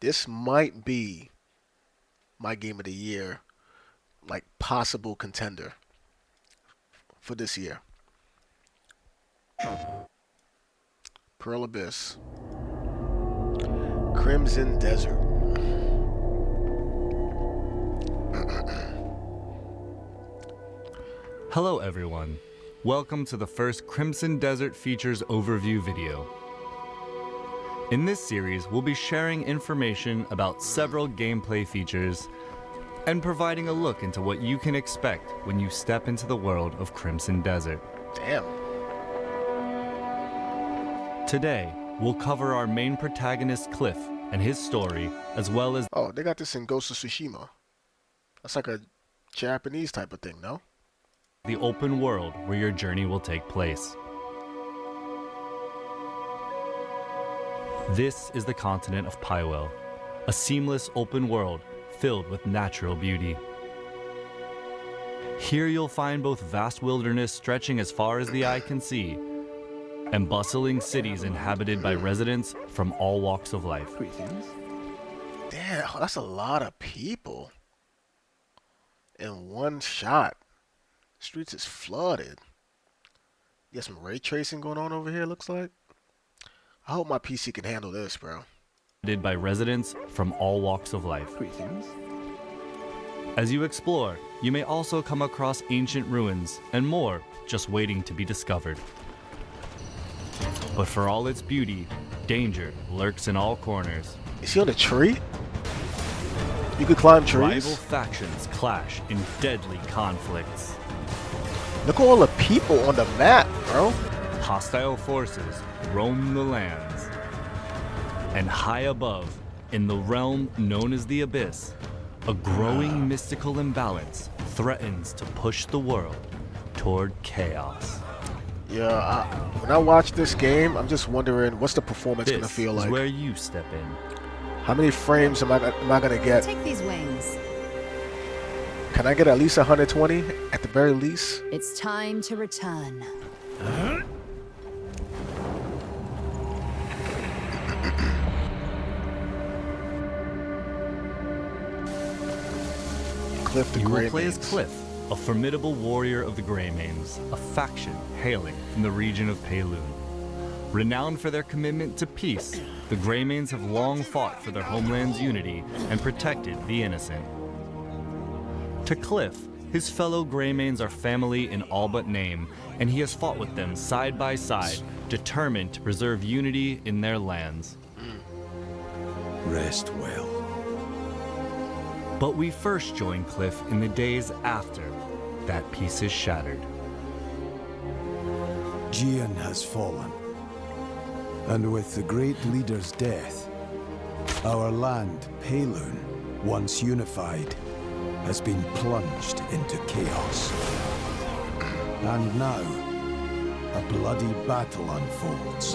This might be my game of the year, like possible contender for this year. Pearl Abyss. Crimson Desert. Hello everyone. Welcome to the first Crimson Desert Features overview video. In this series, we'll be sharing information about several gameplay features and providing a look into what you can expect when you step into the world of Crimson Desert. Damn. Today, we'll cover our main protagonist Kliff and his story, as well as Oh, they got this in Ghost of Tsushima. That's like a Japanese type of thing, no? the open world where your journey will take place. This is the continent of Pywel, a seamless open world filled with natural beauty. Here you'll find both vast wilderness stretching as far as the eye can see, and bustling cities inhabited by residents from all walks of life. Damn, that's a lot of people in one shot. Streets is flooded. You got some ray tracing going on over here, looks like. I hope my PC can handle this, bro. By residents from all walks of life. As you explore, you may also come across ancient ruins and more just waiting to be discovered. But for all its beauty, danger lurks in all corners. Is he on a tree? You could climb trees? Rival factions clash in deadly conflicts. Look at all the people on the map, bro. Hostile forces roam the lands. And high above, in the realm known as the Abyss, a growing mystical imbalance threatens to push the world toward chaos. Yeah, when I watch this game, I'm just wondering what's the performance gonna feel like. This is where you step in. How many frames am I gonna get? Take these wings. Can I get at least 120 at the very least? It's time to return. Kliff the You will play as Greymanes. Kliff, a formidable warrior of the Greymanes, a faction hailing from the region of Pywel. Renowned for their commitment to peace, the Greymanes have long fought for their homeland's unity and protected the innocent. To Kliff, his fellow Greymanes are family in all but name, and he has fought with them side by side, determined to preserve unity in their lands. Rest well. But we first join Kliff in the days after that peace is shattered. Gian has fallen. And with the great leader's death, our land, Paloon, once unified, has been plunged into chaos. And now, a bloody battle unfolds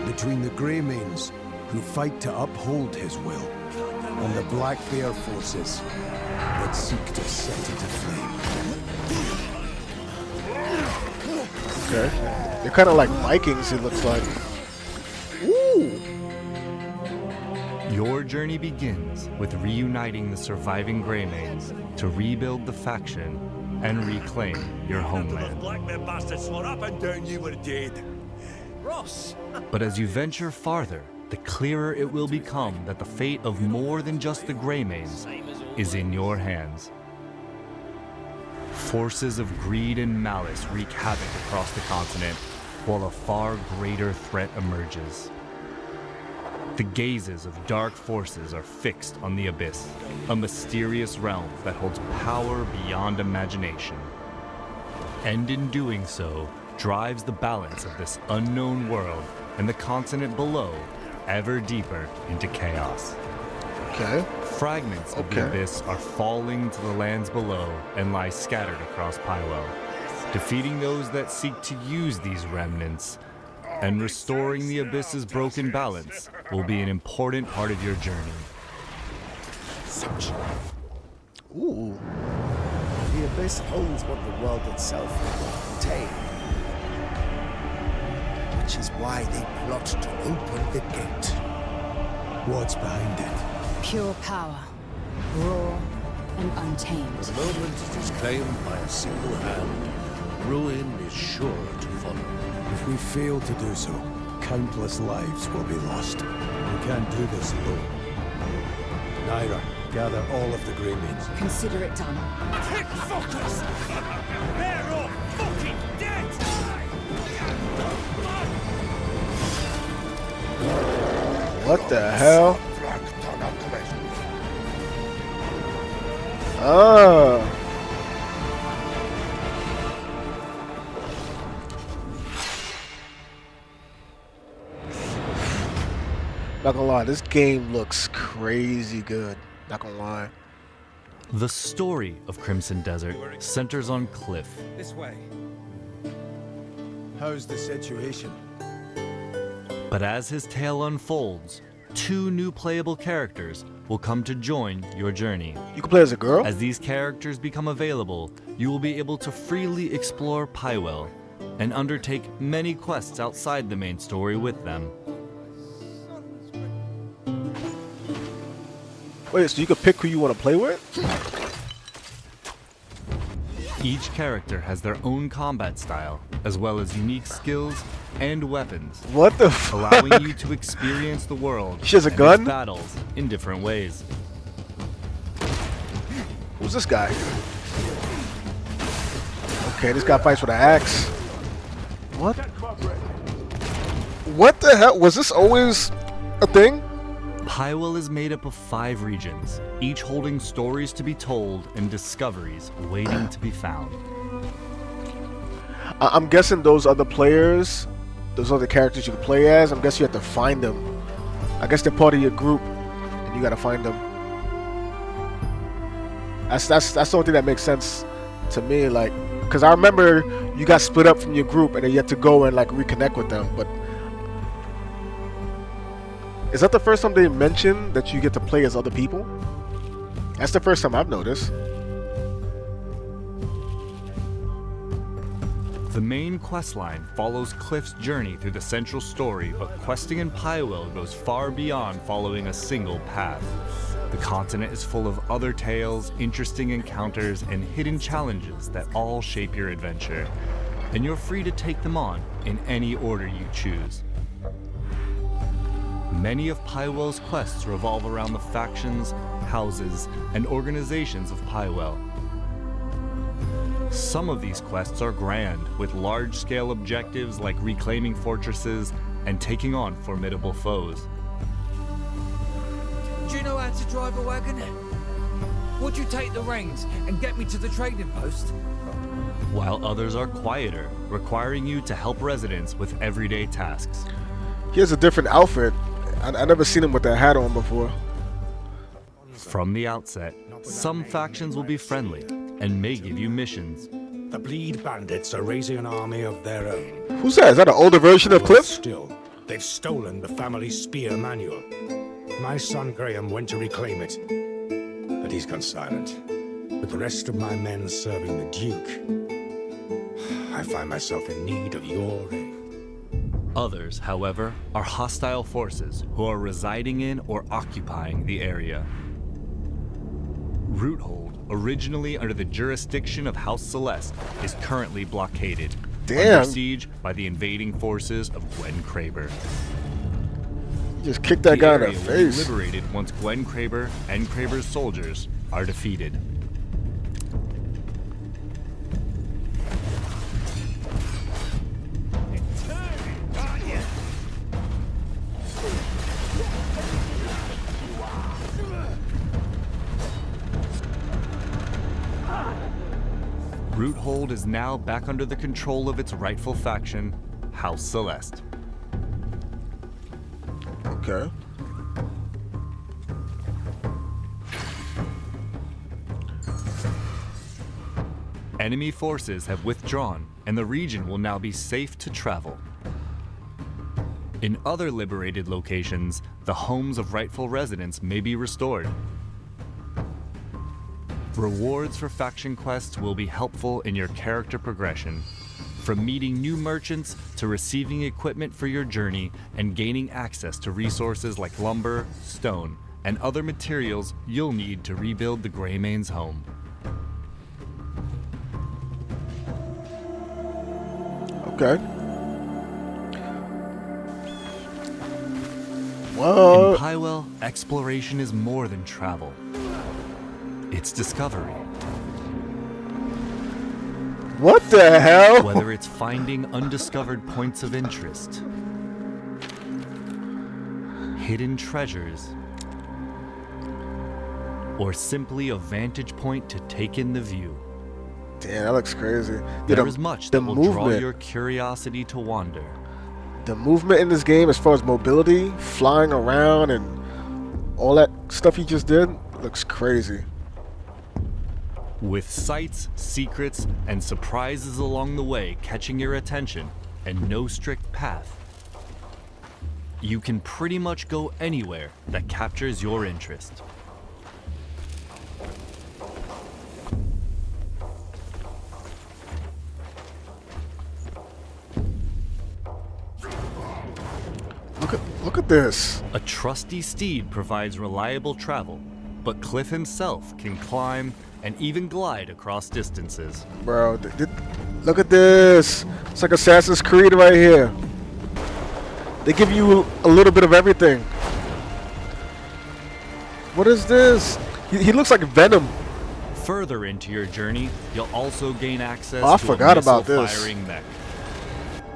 between the Greymanes, who fight to uphold his will, and the Black Bear forces that seek to set it aflame. Okay. They're kind of like Vikings, it looks like. Ooh. Your journey begins with reuniting the surviving Greymanes to rebuild the faction and reclaim your homeland. Black Bear bastards swore up and down you were dead. Ross! But as you venture farther, the clearer it will become that the fate of more than just the Greymanes is in your hands. Forces of greed and malice wreak havoc across the continent, while a far greater threat emerges. The gazes of dark forces are fixed on the Abyss, a mysterious realm that holds power beyond imagination. And in doing so, drives the balance of this unknown world and the continent below ever deeper into chaos. Okay. Fragments of the Abyss are falling to the lands below and lie scattered across Pywel. Defeating those that seek to use these remnants and restoring the Abyss's broken balance will be an important part of your journey. Ooh. The Abyss holds what the world itself will contain, which is why they plot to open the gate. What's behind it? Pure power. Raw and untamed. The moment it is claimed by a single hand, ruin is sure to follow. If we fail to do so, countless lives will be lost. We can't do this alone. Naira, gather all of the Greymanes. Consider it done. Tick fuckers! They're all fucking dead! What the hell? Oh. Not gonna lie, this game looks crazy good. Not gonna lie. The story of Crimson Desert centers on Kliff, This way. How's the situation? but as his tale unfolds, 2 new playable characters will come to join your journey. You can play as a girl? As these characters become available, you will be able to freely explore Pywel and undertake many quests outside the main story with them. Wait, so you can pick who you want to play with? Each character has their own combat style, as well as unique skills and weapons, What the fuck? allowing you to experience the world She has a and gun? its battles in different ways. Who's this guy? Okay, this guy fights with an axe. What? What the hell? Was this always a thing? Pywel is made up of 5 regions, each holding stories to be told and discoveries waiting to be found. I'm guessing those other players, those other characters you can play as, I'm guessing you have to find them. I guess they're part of your group, and you gotta find them. That's the only thing that makes sense to me, like, because I remember you got split up from your group, and then you had to go and like reconnect with them. But is that the first time they mentioned that you get to play as other people? That's the first time I've noticed. The main questline follows Kliff's journey through the central story, but questing in Pywel goes far beyond following a single path. The continent is full of other tales, interesting encounters, and hidden challenges that all shape your adventure, and you're free to take them on in any order you choose. Many of Pywel's quests revolve around the factions, houses, and organizations of Pywel. Some of these quests are grand, with large-scale objectives like reclaiming fortresses and taking on formidable foes. Do you know how to drive a wagon? Would you take the reins and get me to the trading post? While others are quieter, requiring you to help residents with everyday tasks. He has a different outfit. I never seen him with that hat on before. From the outset, some factions will be friendly and may give you missions. The Bleed Bandits are raising an army of their own. Who's that? Is that an older version of But Kliff? still, they've stolen the family spear manual. My son Graham went to reclaim it, but he's gone silent. With the rest of my men serving the Duke, I find myself in need of your aid. Others, however, are hostile forces who are residing in or occupying the area. Roothold, originally under the jurisdiction of House Celeste, is currently blockaded, Damn. under siege by the invading forces of Gwen Kraber. You just kicked that guy in the area will be face. liberated once Gwen Kraber and Kraber's soldiers are defeated. Roothold is now back under the control of its rightful faction, House Celeste. Okay. Enemy forces have withdrawn, and the region will now be safe to travel. In other liberated locations, the homes of rightful residents may be restored. Rewards for faction quests will be helpful in your character progression. From meeting new merchants to receiving equipment for your journey and gaining access to resources like lumber, stone, and other materials you'll need to rebuild the Greymanes' home. Okay. Whoa. In Pywel, exploration is more than travel. It's discovery. What the hell? Whether it's finding undiscovered points of interest, hidden treasures, or simply a vantage point to take in the view. Damn, that looks crazy. There is much that will draw your curiosity to wander. The movement in this game, as far as mobility, flying around, and all that stuff you just did, looks crazy. With sights, secrets, and surprises along the way catching your attention, and no strict path, you can pretty much go anywhere that captures your interest. Look at this. A trusty steed provides reliable travel, but Kliff himself can climb and even glide across distances. Bro, look at this. It's like Assassin's Creed right here. They give you a little bit of everything. What is this? He looks like Venom. Further into your journey, you'll also gain access I to forgot a about this. missile-firing mech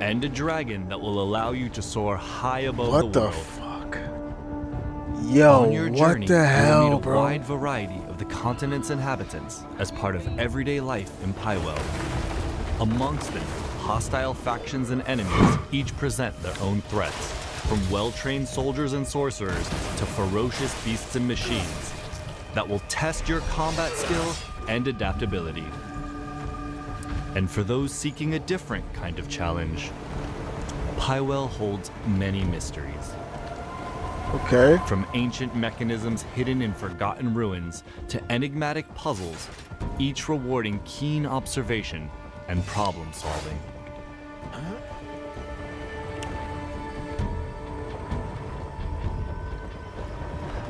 and a dragon that will allow you to soar high above What the the world. fuck? Yo, On your what journey, the you'll hell, meet a bro? wide variety of the continent's inhabitants as part of everyday life in Pywel. Amongst them, hostile factions and enemies each present their own threats, from well-trained soldiers and sorcerers to ferocious beasts and machines that will test your combat skill and adaptability. And for those seeking a different kind of challenge, Pywel holds many mysteries. Okay. From ancient mechanisms hidden in forgotten ruins to enigmatic puzzles, each rewarding keen observation and problem solving.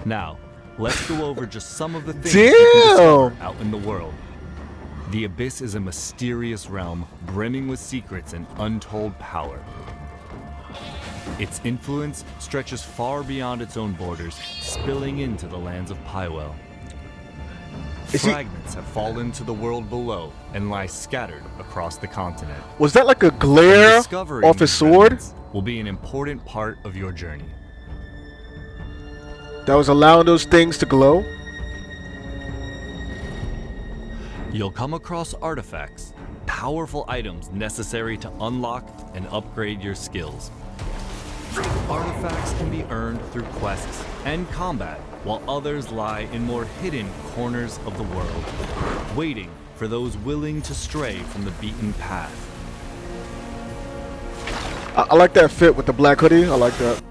Now, let's go over just some of the things you can discover out in the world. The Abyss is a mysterious realm brimming with secrets and untold power. Its influence stretches far beyond its own borders, spilling into the lands of Pywel. Fragments have fallen to the world below and lie scattered across the continent. Was that like a glare Discovering off his these sword? fragments will be an important part of your journey. That was allowing those things to glow? You'll come across artifacts, powerful items necessary to unlock and upgrade your skills. Artifacts can be earned through quests and combat, while others lie in more hidden corners of the world, waiting for those willing to stray from the beaten path. I like that fit with the black hoodie. I like that.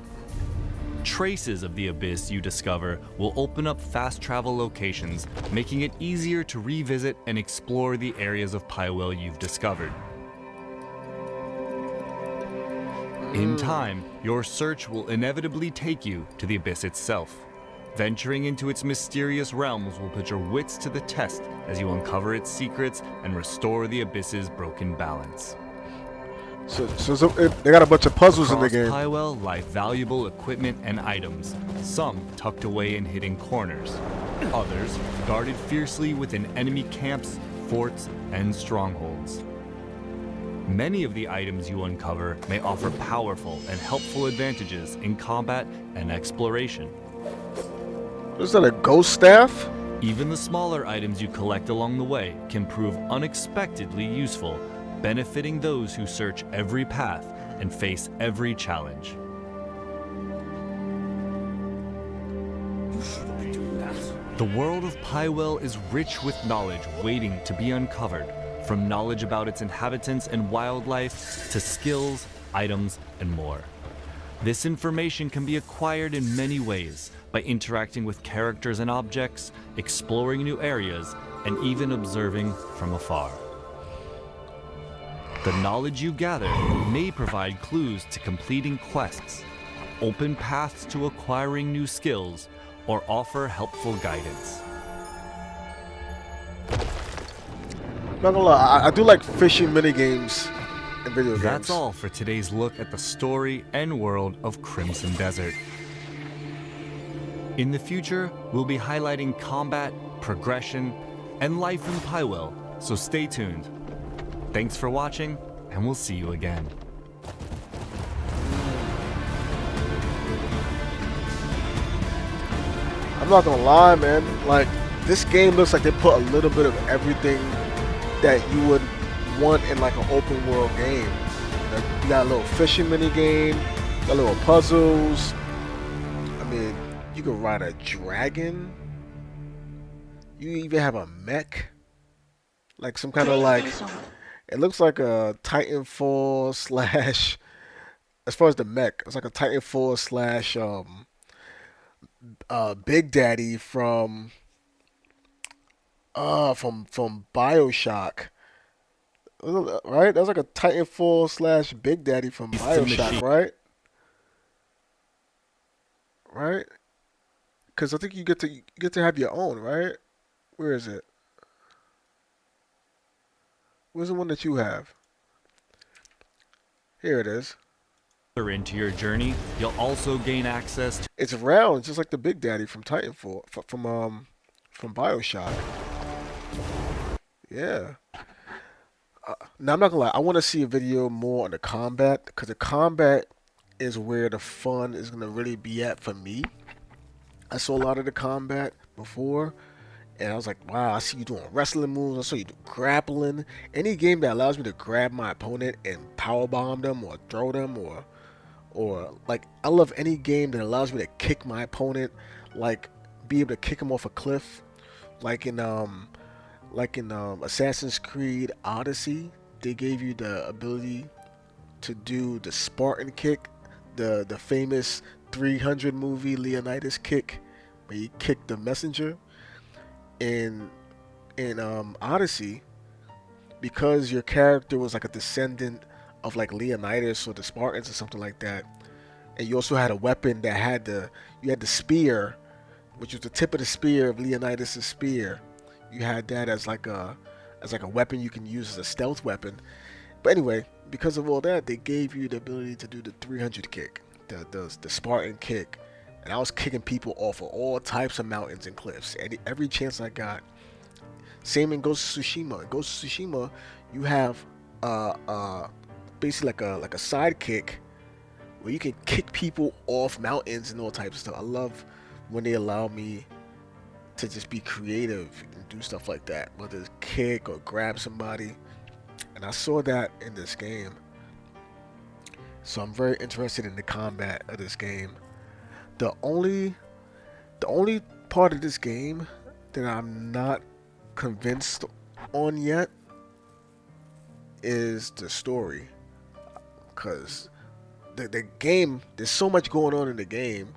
Traces of the Abyss you discover will open up fast travel locations, making it easier to revisit and explore the areas of Pywel you've discovered. In time, your search will inevitably take you to the Abyss itself. Venturing into its mysterious realms will put your wits to the test as you uncover its secrets and restore the Abyss's broken balance. So they got a bunch of puzzles in the Across game. Pywel lie valuable equipment and items, some tucked away in hidden corners, others guarded fiercely within enemy camps, forts, and strongholds. Many of the items you uncover may offer powerful and helpful advantages in combat and exploration. Is that a ghost staff? Even the smaller items you collect along the way can prove unexpectedly useful, benefiting those who search every path and face every challenge. The world of Pywel is rich with knowledge waiting to be uncovered, from knowledge about its inhabitants and wildlife to skills, items, and more. This information can be acquired in many ways, by interacting with characters and objects, exploring new areas, and even observing from afar. The knowledge you gather may provide clues to completing quests, open paths to acquiring new skills, or offer helpful guidance. Not gonna lie, I do like fishing minigames in video games. That's all for today's look at the story and world of Crimson Desert. In the future, we'll be highlighting combat, progression, and life in Pywel, so stay tuned. Thanks for watching, and we'll see you again. I'm not gonna lie, man. Like, this game looks like they put a little bit of everything that you would want in like an open world game. Like, you got a little fishing mini game, got little puzzles. I mean, you can ride a dragon. You even have a mech, like some kind of like. It looks like a Titanfall slash. As far as the mech, it's like a Titanfall slash Big Daddy from BioShock. Right? That's like a Titanfall slash Big Daddy from BioShock, right? Right? Because I think you get to have your own, right? Where is it? Where's the one that you have? Here it is. Into your journey, you'll also gain access to. It's round, just like the Big Daddy from Titanfall, from BioShock. Yeah. Now I'm not gonna lie, I want to see a video more on the combat, because the combat is where the fun is gonna really be at for me. I saw a lot of the combat before, and I was like, wow, I see you doing wrestling moves, I saw you do grappling. Any game that allows me to grab my opponent and powerbomb them or throw them or like, I love any game that allows me to kick my opponent, like be able to kick him off a cliff, like in Assassin's Creed Odyssey. They gave you the ability to do the Spartan kick, the famous 300 movie Leonidas kick, where you kick the messenger. In Odyssey, because your character was like a descendant of like Leonidas or the Spartans or something like that, and you also had a weapon that had the spear, which was the tip of the spear of Leonidas' spear. You had that as like a weapon you can use as a stealth weapon. But anyway, because of all that, they gave you the ability to do the 300 kick, the Spartan kick, and I was kicking people off of all types of mountains and cliffs every chance I got. Same in Ghost of Tsushima. In Ghost of Tsushima, you have basically like a sidekick where you can kick people off mountains and all types of stuff. I love when they allow me to just be creative and do stuff like that, whether it's kick or grab somebody. And I saw that in this game. So I'm very interested in the combat of this game. The only part of this game that I'm not convinced on yet is the story, because the game, there's so much going on in the game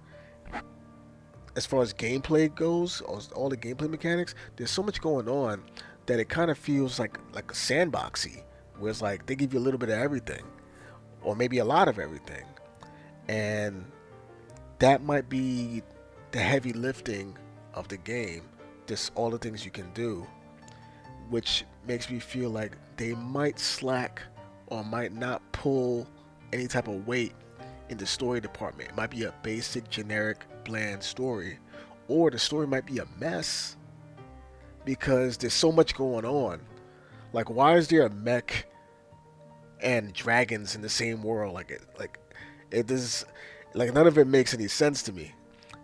as far as gameplay goes, all the gameplay mechanics. There's so much going on that it kind of feels like a sandboxy, where it's like they give you a little bit of everything, or maybe a lot of everything, and that might be the heavy lifting of the game, just all the things you can do, which makes me feel like they might slack or might not pull any type of weight in the story department. It might be a basic, generic, bland story, or the story might be a mess because there's so much going on. Like, why is there a mech and dragons in the same world? It does, like, none of it makes any sense to me.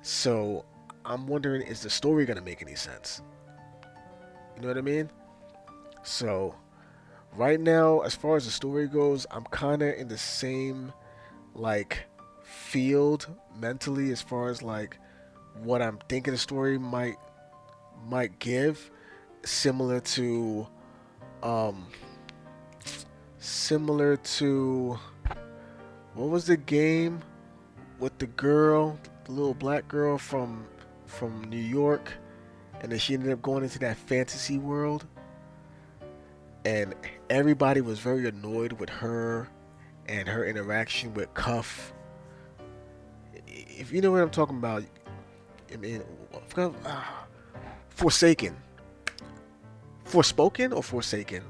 So I'm wondering, is the story gonna make any sense? You know what I mean? So right now, as far as the story goes, I'm kind of in the same like field mentally, as far as like what I'm thinking the story might give, similar to what was the game with the girl, the little black girl from New York, and then she ended up going into that fantasy world, and everybody was very annoyed with her and her interaction with Cuff. If you know what I'm talking about, I mean, I forgot, Forsaken. Forspoken or Forsaken?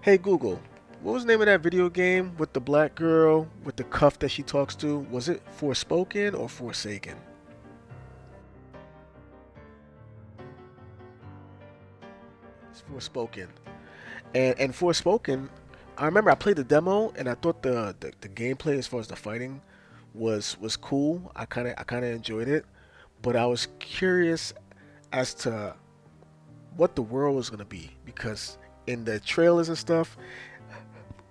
Hey Google, what was the name of that video game with the black girl with the cuff that she talks to? Was it Forspoken or Forsaken? It's Forspoken. And Forspoken, I remember I played the demo and I thought the gameplay as far as the fighting was cool. I kinda enjoyed it, but I was curious as to what the world was gonna be because in the trailers and stuff,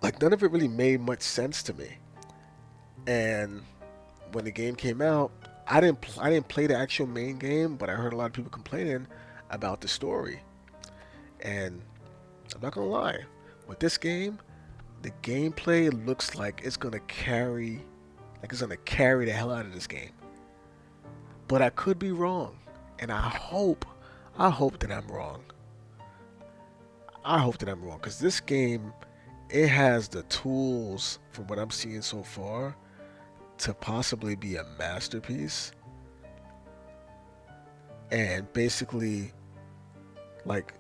like none of it really made much sense to me. And when the game came out, I didn't play the actual main game, but I heard a lot of people complaining about the story. And I'm not gonna lie, with this game, the gameplay looks like it's gonna carry the hell out of this game. But I could be wrong, and I hope that I'm wrong. I hope that I'm wrong, because this game, it has the tools from what I'm seeing so far to possibly be a masterpiece, and basically like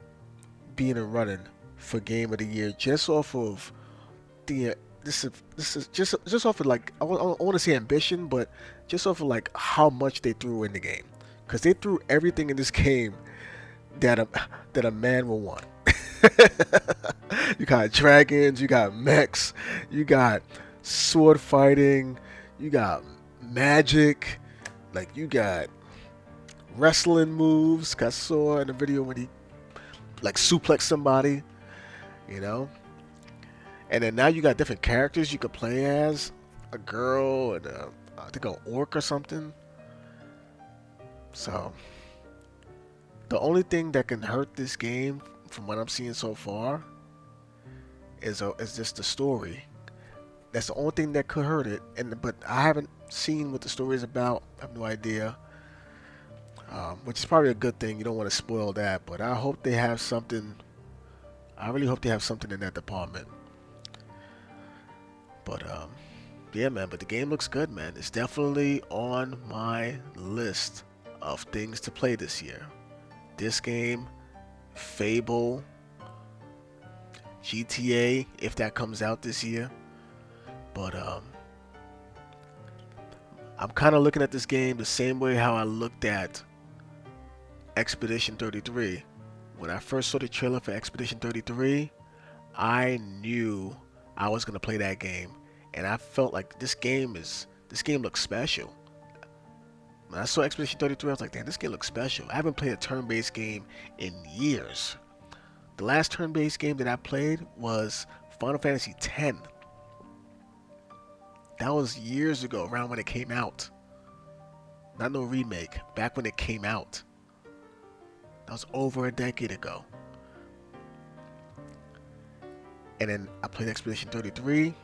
being a running for game of the year just off of the this is just off of like I want to say ambition, but just off of like how much they threw in the game, because they threw everything in this game that a man will want. You got dragons, you got mechs, you got sword fighting, you got magic, like you got wrestling moves. 'Cause I saw in the video when he like suplex somebody, you know. And then now you got different characters you could play as, a girl and I think an orc or something. So the only thing that can hurt this game, from what I'm seeing so far, is just the story. That's the only thing that could hurt it. But I haven't seen what the story is about. I have no idea. Which is probably a good thing. You don't want to spoil that. But I hope they have something. I really hope they have something in that department. But yeah, man. But the game looks good, man. It's definitely on my list of things to play this year. This game, Fable, GTA, if that comes out this year. But I'm kind of looking at this game the same way how I looked at Expedition 33. When I first saw the trailer for Expedition 33, I knew I was gonna play that game, and I felt like this game looks special. When I saw Expedition 33, I was like, damn, this game looks special. I haven't played a turn-based game in years. The last turn-based game that I played was Final Fantasy X. That was years ago, around when it came out. Not no remake, back when it came out. That was over a decade ago. And then I played Expedition 33,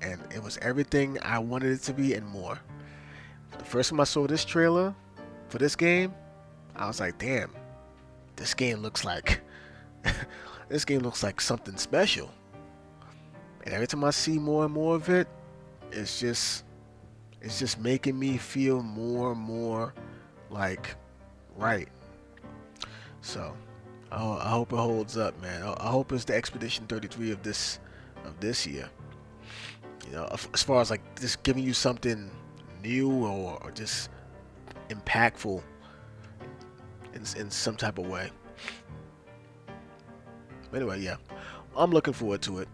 and it was everything I wanted it to be and more. The first time I saw this trailer for this game, I was like, damn, this game looks like this game looks like something special. And every time I see more and more of it, it's just making me feel more and more like right. So I hope it holds up, man. I hope it's the Expedition 33 of this year. You know, as far as like just giving you something new or just impactful in some type of way. But anyway, yeah, I'm looking forward to it.